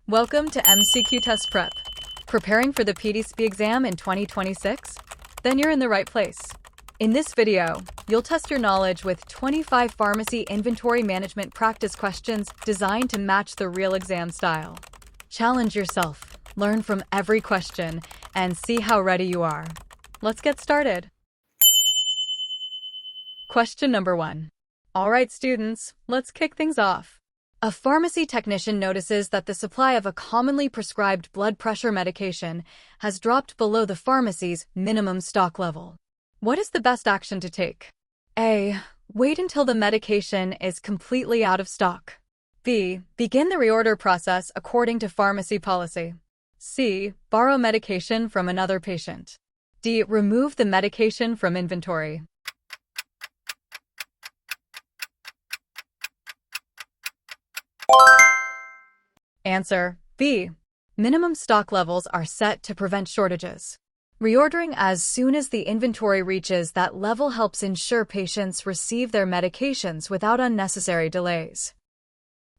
Welcome to MCQ Test Prep. Preparing for the PTCB exam in 2026? Then you're in the right place. In this video, you'll test your knowledge with 25 pharmacy inventory management practice questions designed to match the real exam style. Challenge yourself, learn from every question, and see how ready you are. Let's get started. Question number 1. All right, students, let's kick things off. A pharmacy technician notices that the supply of a commonly prescribed blood pressure medication has dropped below the pharmacy's minimum stock level. What is the best action to take? A. Wait until the medication is completely out of stock. B. Begin the reorder process according to pharmacy policy. C. Borrow medication from another patient. D. Remove the medication from inventory. Answer B. Minimum stock levels are set to prevent shortages. Reordering as soon as the inventory reaches that level helps ensure patients receive their medications without unnecessary delays.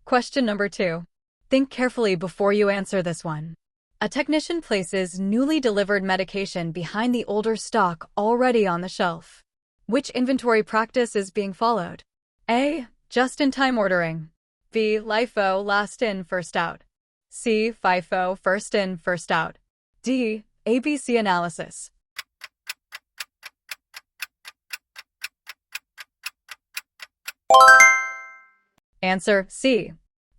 Question number 2. Think carefully before you answer this one. A technician places newly delivered medication behind the older stock already on the shelf. Which inventory practice is being followed? A. Just-in-time ordering. B. LIFO, last in, first out. C. FIFO, first in, first out. D. ABC analysis. Answer C.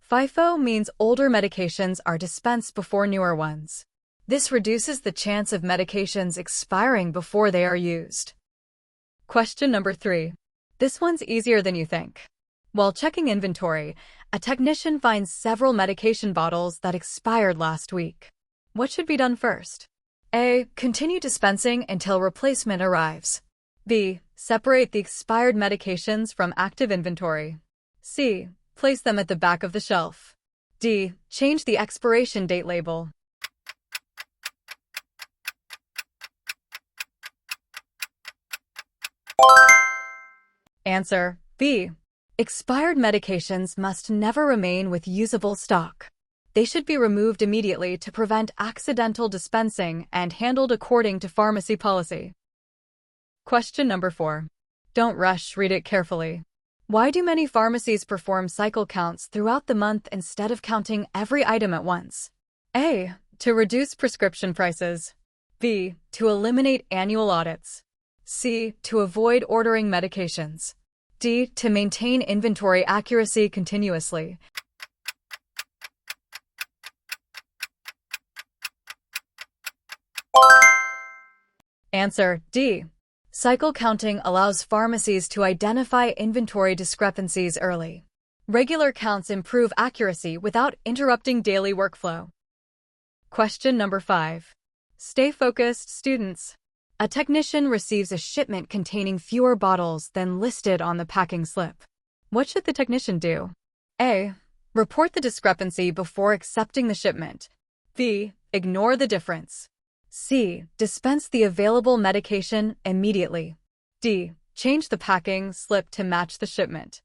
FIFO means older medications are dispensed before newer ones. This reduces the chance of medications expiring before they are used. Question number 3. This one's easier than you think. While checking inventory, a technician finds several medication bottles that expired last week. What should be done first? A. Continue dispensing until replacement arrives. B. Separate the expired medications from active inventory. C. Place them at the back of the shelf. D. Change the expiration date label. Answer B. Expired medications must never remain with usable stock. They should be removed immediately to prevent accidental dispensing and handled according to pharmacy policy. Question number 4. Don't rush, read it carefully. Why do many pharmacies perform cycle counts throughout the month instead of counting every item at once? A. To reduce prescription prices. B. To eliminate annual audits. C. To avoid ordering medications. D. To maintain inventory accuracy continuously. Answer D. Cycle counting allows pharmacies to identify inventory discrepancies early. Regular counts improve accuracy without interrupting daily workflow. Question number 5. Stay focused, students. A technician receives a shipment containing fewer bottles than listed on the packing slip. What should the technician do? A. Report the discrepancy before accepting the shipment. B. Ignore the difference. C. Dispense the available medication immediately. D. Change the packing slip to match the shipment.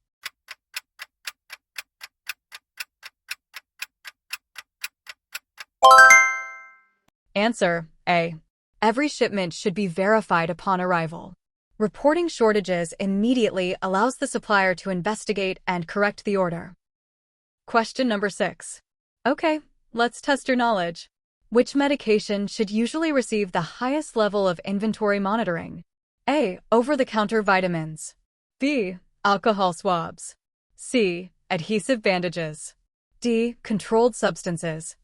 Answer A. Every shipment should be verified upon arrival. Reporting shortages immediately allows the supplier to investigate and correct the order. Question number 6. Okay, let's test your knowledge. Which medication should usually receive the highest level of inventory monitoring? A. Over-the-counter vitamins. B. Alcohol swabs. C. Adhesive bandages. D. Controlled substances.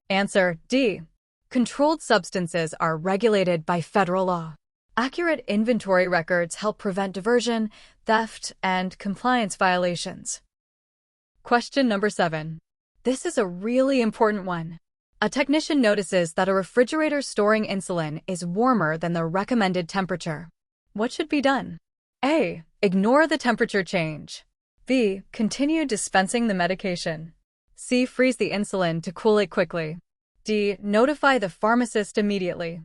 Answer D. Controlled substances are regulated by federal law. Accurate inventory records help prevent diversion, theft, and compliance violations. Question number 7. This is a really important one. A technician notices that a refrigerator storing insulin is warmer than the recommended temperature. What should be done? A. Ignore the temperature change. B. Continue dispensing the medication. C. Freeze the insulin to cool it quickly. D. Notify the pharmacist immediately.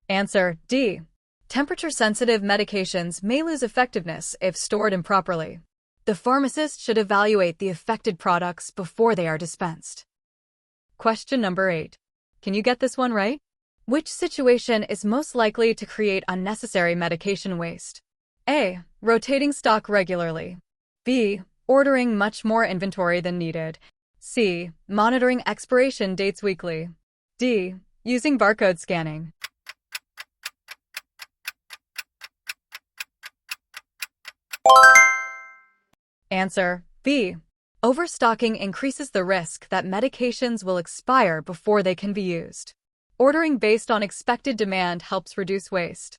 Answer D. Temperature-sensitive medications may lose effectiveness if stored improperly. The pharmacist should evaluate the affected products before they are dispensed. Question number 8. Can you get this one right? Which situation is most likely to create unnecessary medication waste? A. Rotating stock regularly. B. Ordering much more inventory than needed. C. Monitoring expiration dates weekly. D. Using barcode scanning. Answer B. Overstocking increases the risk that medications will expire before they can be used. Ordering based on expected demand helps reduce waste.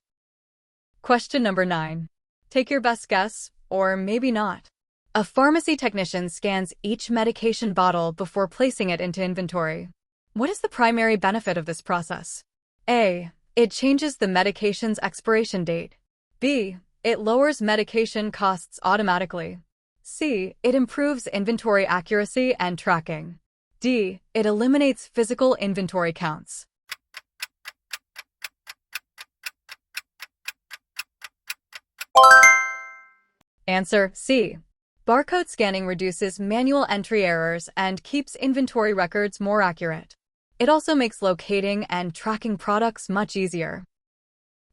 Question number 9. Take your best guess, or maybe not. A pharmacy technician scans each medication bottle before placing it into inventory. What is the primary benefit of this process? A. It changes the medication's expiration date. B. It lowers medication costs automatically. C. It improves inventory accuracy and tracking. D. It eliminates physical inventory counts. Answer C. Barcode scanning reduces manual entry errors and keeps inventory records more accurate. It also makes locating and tracking products much easier.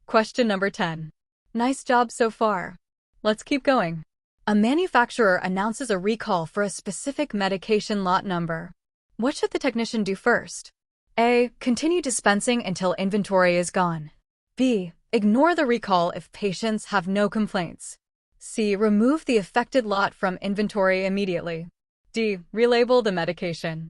Question number 10. Nice job so far. Let's keep going. A manufacturer announces a recall for a specific medication lot number. What should the technician do first? A. Continue dispensing until inventory is gone. B. Ignore the recall if patients have no complaints. C. Remove the affected lot from inventory immediately. D. Relabel the medication.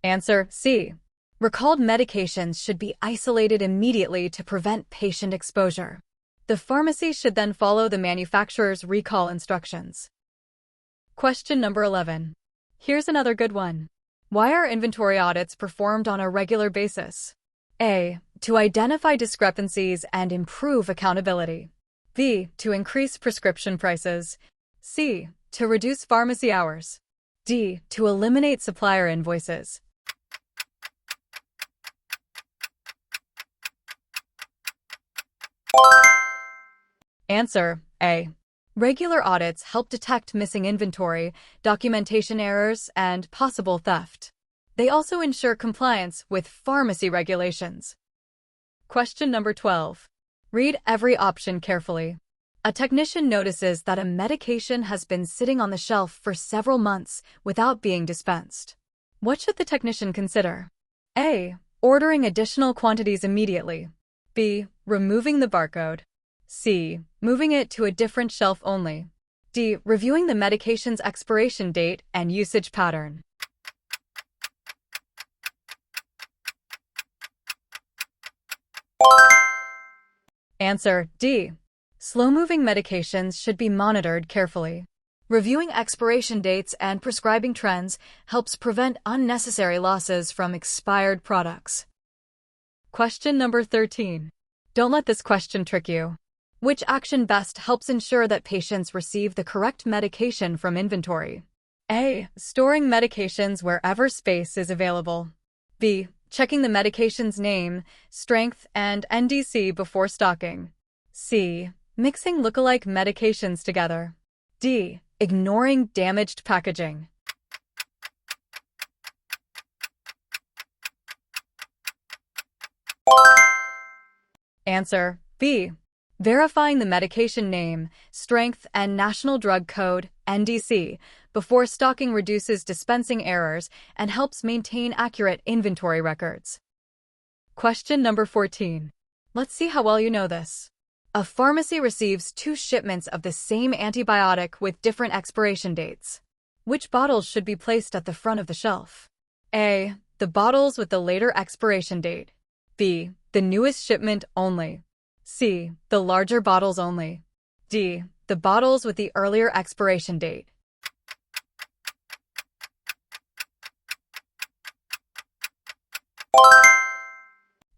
Answer C. Recalled medications should be isolated immediately to prevent patient exposure. The pharmacy should then follow the manufacturer's recall instructions. Question number 11. Here's another good one. Why are inventory audits performed on a regular basis? A. To identify discrepancies and improve accountability. B. To increase prescription prices. C. To reduce pharmacy hours. D. To eliminate supplier invoices. Answer A. Regular audits help detect missing inventory, documentation errors, and possible theft. They also ensure compliance with pharmacy regulations. Question number 12. Read every option carefully. A technician notices that a medication has been sitting on the shelf for several months without being dispensed. What should the technician consider? A. Ordering additional quantities immediately. B. Removing the barcode. C. Moving it to a different shelf only. D. Reviewing the medication's expiration date and usage pattern. Answer D. Slow-moving medications should be monitored carefully. Reviewing expiration dates and prescribing trends helps prevent unnecessary losses from expired products. Question number 13. Don't let this question trick you. Which action best helps ensure that patients receive the correct medication from inventory? A. Storing medications wherever space is available. B. Checking the medication's name, strength, and NDC before stocking. C. Mixing lookalike medications together. D. Ignoring damaged packaging. Answer B. Verifying the medication name, strength, and National Drug Code, NDC, before stocking reduces dispensing errors and helps maintain accurate inventory records. Question number 14. Let's see how well you know this. A pharmacy receives 2 shipments of the same antibiotic with different expiration dates. Which bottles should be placed at the front of the shelf? A. The bottles with the later expiration date. B. The newest shipment only. C. The larger bottles only. D. The bottles with the earlier expiration date.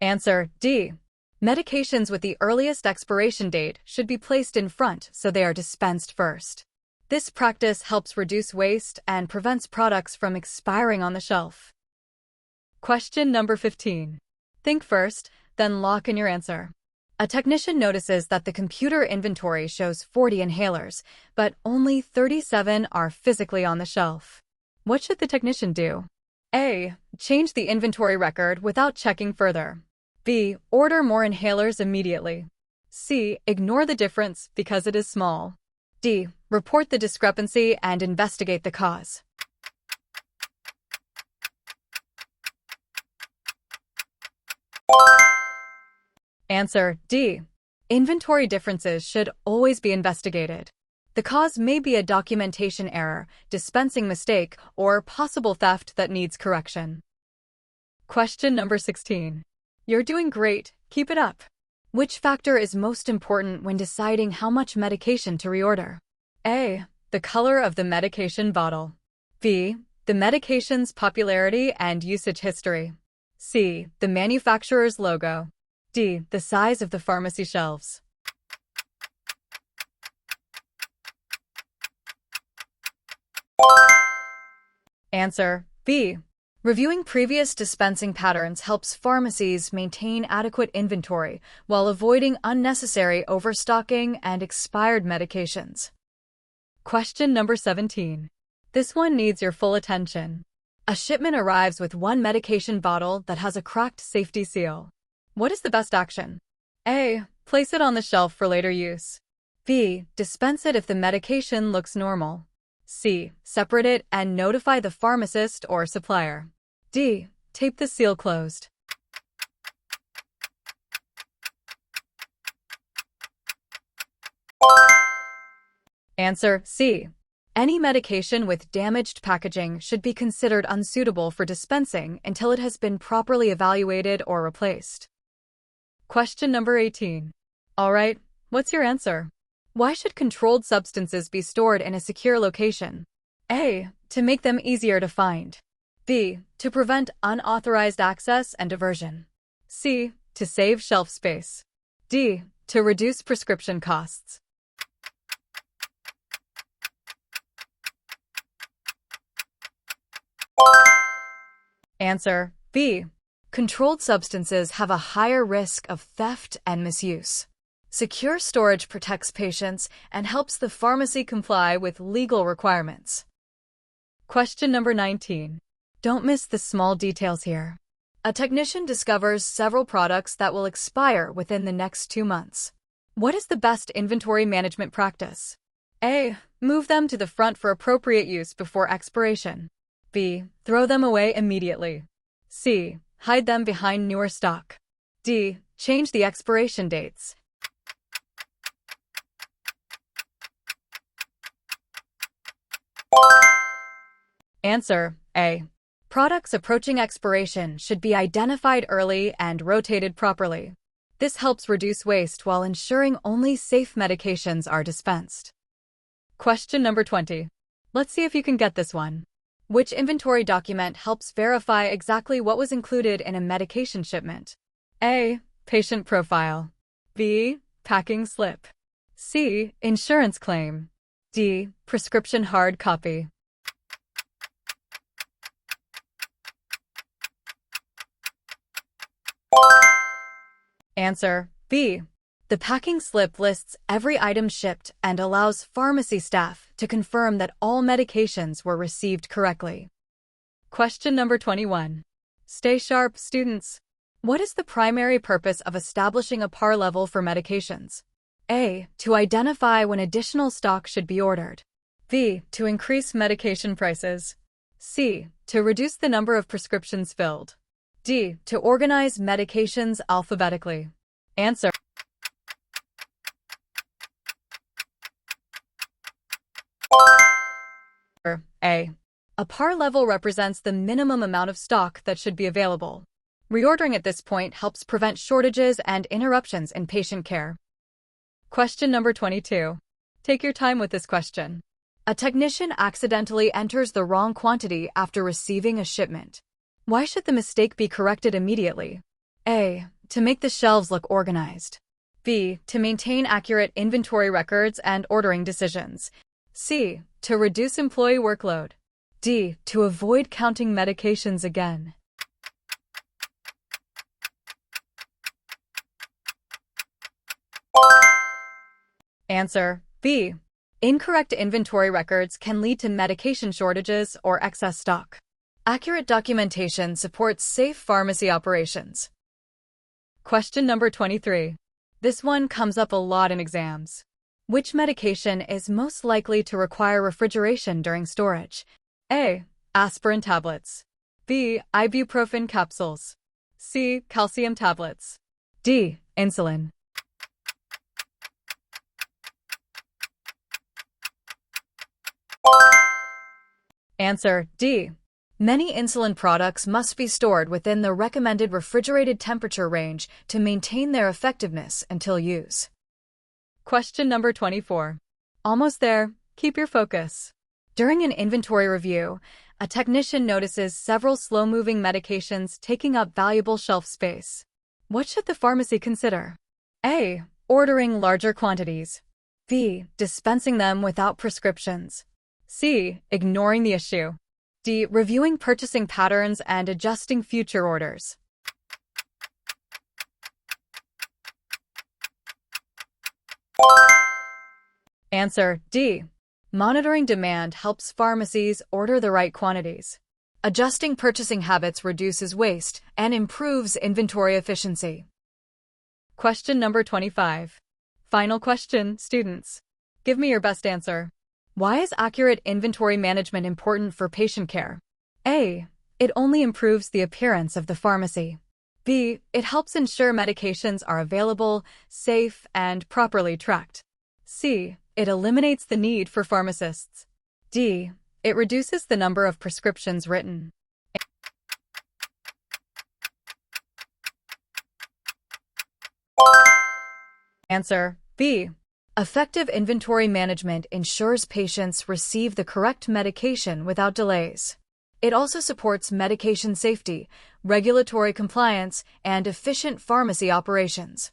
Answer D. Medications with the earliest expiration date should be placed in front so they are dispensed first. This practice helps reduce waste and prevents products from expiring on the shelf. Question number 15. Think first, then lock in your answer. A technician notices that the computer inventory shows 40 inhalers, but only 37 are physically on the shelf. What should the technician do? A. Change the inventory record without checking further. B. Order more inhalers immediately. C. Ignore the difference because it is small. D. Report the discrepancy and investigate the cause. Answer D. Inventory differences should always be investigated. The cause may be a documentation error, dispensing mistake, or possible theft that needs correction. Question number 16. You're doing great. Keep it up. Which factor is most important when deciding how much medication to reorder? A. The color of the medication bottle. B. The medication's popularity and usage history. C. The manufacturer's logo. D. The size of the pharmacy shelves. Answer B. Reviewing previous dispensing patterns helps pharmacies maintain adequate inventory while avoiding unnecessary overstocking and expired medications. Question number 17. This one needs your full attention. A shipment arrives with one medication bottle that has a cracked safety seal. What is the best action? A. Place it on the shelf for later use. B. Dispense it if the medication looks normal. C. Separate it and notify the pharmacist or supplier. D. Tape the seal closed. Answer C. Any medication with damaged packaging should be considered unsuitable for dispensing until it has been properly evaluated or replaced. Question number 18. All right, what's your answer? Why should controlled substances be stored in a secure location? A. To make them easier to find. B. To prevent unauthorized access and diversion. C. To save shelf space. D. To reduce prescription costs. Answer B. Controlled substances have a higher risk of theft and misuse. Secure storage protects patients and helps the pharmacy comply with legal requirements. Question number 19. Don't miss the small details here. A technician discovers several products that will expire within the next 2 months. What is the best inventory management practice? A. Move them to the front for appropriate use before expiration. B. Throw them away immediately. C. Hide them behind newer stock. D. Change the expiration dates. Answer A. Products approaching expiration should be identified early and rotated properly. This helps reduce waste while ensuring only safe medications are dispensed. Question number 20. Let's see if you can get this one. Which inventory document helps verify exactly what was included in a medication shipment? A. Patient profile. B. Packing slip. C. Insurance claim. D. Prescription hard copy. Answer B. The packing slip lists every item shipped and allows pharmacy staff to confirm that all medications were received correctly. Question number 21. Stay sharp, students. What is the primary purpose of establishing a par level for medications? A. To identify when additional stock should be ordered. B. To increase medication prices. C. To reduce the number of prescriptions filled. D. To organize medications alphabetically. Answer A. A par level represents the minimum amount of stock that should be available. Reordering at this point helps prevent shortages and interruptions in patient care. Question number 22. Take your time with this question. A technician accidentally enters the wrong quantity after receiving a shipment. Why should the mistake be corrected immediately? A. To make the shelves look organized. B. To maintain accurate inventory records and ordering decisions. C. To reduce employee workload. D. To avoid counting medications again. Answer B. Incorrect inventory records can lead to medication shortages or excess stock. Accurate documentation supports safe pharmacy operations. Question number 23. This one comes up a lot in exams. Which medication is most likely to require refrigeration during storage? A. Aspirin tablets. B. Ibuprofen capsules. C. Calcium tablets. D. Insulin. Answer D. Many insulin products must be stored within the recommended refrigerated temperature range to maintain their effectiveness until use. Question number 24. Almost there. Keep your focus. During an inventory review, a technician notices several slow-moving medications taking up valuable shelf space. What should the pharmacy consider? A. Ordering larger quantities. B. Dispensing them without prescriptions. C. Ignoring the issue. D. Reviewing purchasing patterns and adjusting future orders. Answer D. Monitoring demand helps pharmacies order the right quantities. Adjusting purchasing habits reduces waste and improves inventory efficiency. Question number 25. Final question, students. Give me your best answer. Why is accurate inventory management important for patient care? A. It only improves the appearance of the pharmacy. B. It helps ensure medications are available, safe, and properly tracked. C. It eliminates the need for pharmacists. D. It reduces the number of prescriptions written. Answer B. Effective inventory management ensures patients receive the correct medication without delays. It also supports medication safety, regulatory compliance, and efficient pharmacy operations.